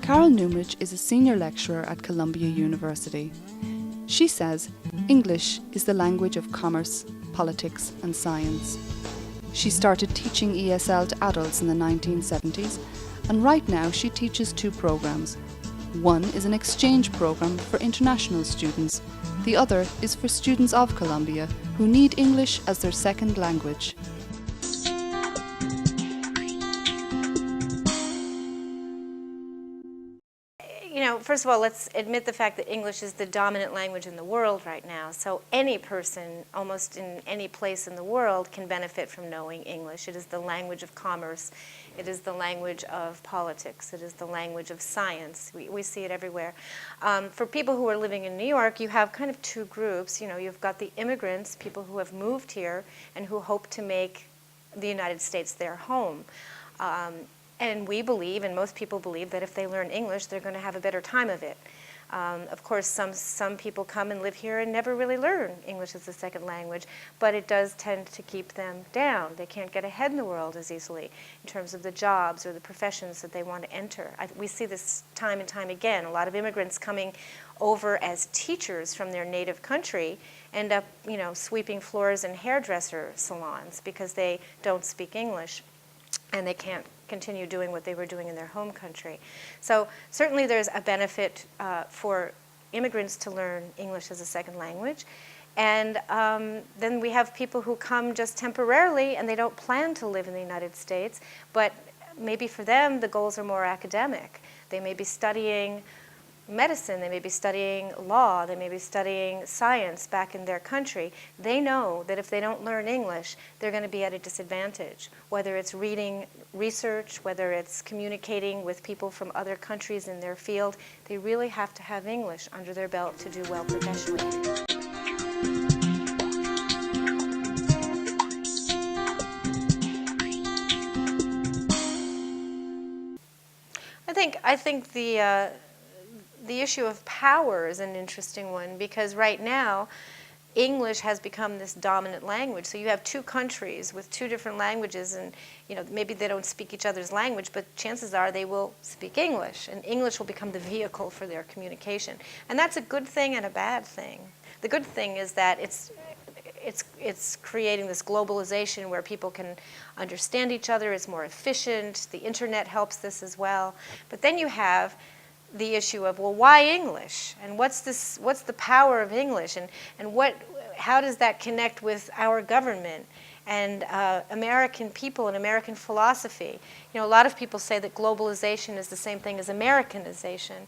Carol Newmarch is a senior lecturer at Columbia University. She says English is the language of commerce, politics and science. She started teaching ESL to adults in the 1970s, and right now she teaches two programs. One is an exchange program for international students. The other is for students of Columbia who need English as their second language. First of all, let's admit the fact that English is the dominant language in the world right now. So any person, almost in any place in the world, can benefit from knowing English. It is the language of commerce. It is the language of politics. It is the language of science. We see it everywhere. For people who are living in New York, you have kind of two groups. You've got the immigrants, people who have moved here and who hope to make the United States their home. And we believe, and most people believe, that if they learn English, they're going to have a better time of it. Of course, some people come and live here and never really learn English as a second language, but it does tend to keep them down. They can't get ahead in the world as easily in terms of the jobs or the professions that they want to enter. We see this time and time again. A lot of immigrants coming over as teachers from their native country end up, sweeping floors in hairdresser salons because they don't speak English and they can't continue doing what they were doing in their home country. So certainly there's a benefit for immigrants to learn English as a second language. And then we have people who come just temporarily and they don't plan to live in the United States, but maybe for them the goals are more academic. They may be studying medicine, they may be studying law, they may be studying science back in their country. They know that if they don't learn English, they're going to be at a disadvantage. Whether it's reading research, whether it's communicating with people from other countries in their field, they really have to have English under their belt to do well professionally. I think the issue of power is an interesting one, because right now English has become this dominant language. So you have two countries with two different languages, and maybe they don't speak each other's language, but chances are they will speak English, and English will become the vehicle for their communication. And that's a good thing and a bad thing. The good thing is that it's creating this globalization where people can understand each other. It's more efficient. The internet helps this as well. But then you have the issue of, well, why English? And what's the power of English? And how does that connect with our government and American people and American philosophy? A lot of people say that globalization is the same thing as Americanization.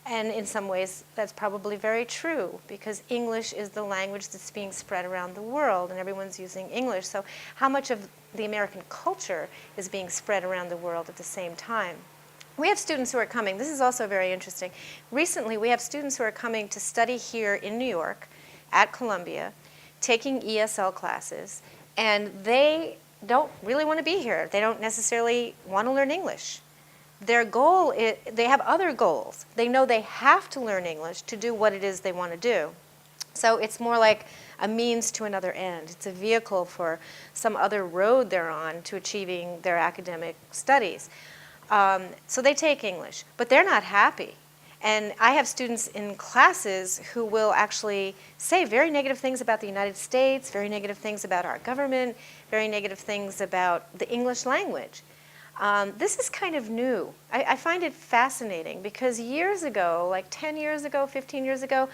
And in some ways, that's probably very true, because English is the language that's being spread around the world, and everyone's using English. So how much of the American culture is being spread around the world at the same time? We have students who are coming. This is also very interesting. Recently, we have students who are coming to study here in New York at Columbia, taking ESL classes, and they don't really want to be here. They don't necessarily want to learn English. Their goal is, they have other goals. They know they have to learn English to do what it is they want to do. So it's more like a means to another end. It's a vehicle for some other road they're on to achieving their academic studies. So they take English, but they're not happy. And I have students in classes who will actually say very negative things about the United States, very negative things about our government, very negative things about the English language. This is kind of new. I find it fascinating, because years ago, like 10 years ago, 15 years ago,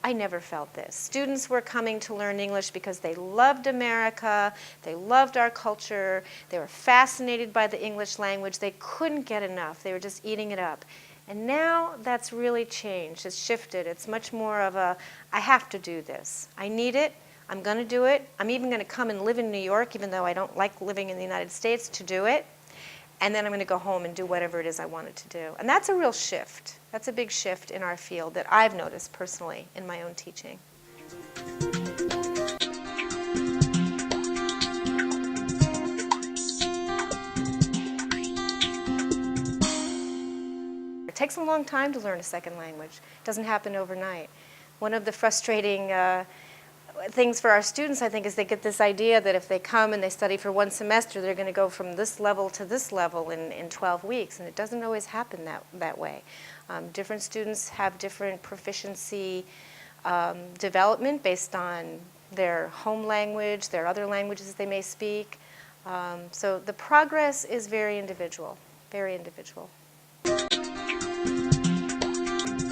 I never felt this. Students were coming to learn English because they loved America, they loved our culture, they were fascinated by the English language, they couldn't get enough, they were just eating it up. And now that's really changed, it's shifted. It's much more of a, I have to do this. I need it, I'm going to do it. I'm even going to come and live in New York, even though I don't like living in the United States, to do it. And then I'm going to go home and do whatever it is I wanted to do. And that's a real shift. That's a big shift in our field that I've noticed personally in my own teaching. It takes a long time to learn a second language. It doesn't happen overnight. One of the frustrating things for our students, I think, is they get this idea that if they come and they study for one semester, they're going to go from this level to this level in 12 weeks, and it doesn't always happen that way. Different students have different proficiency development based on their home language, their other languages they may speak. So the progress is very individual, very individual.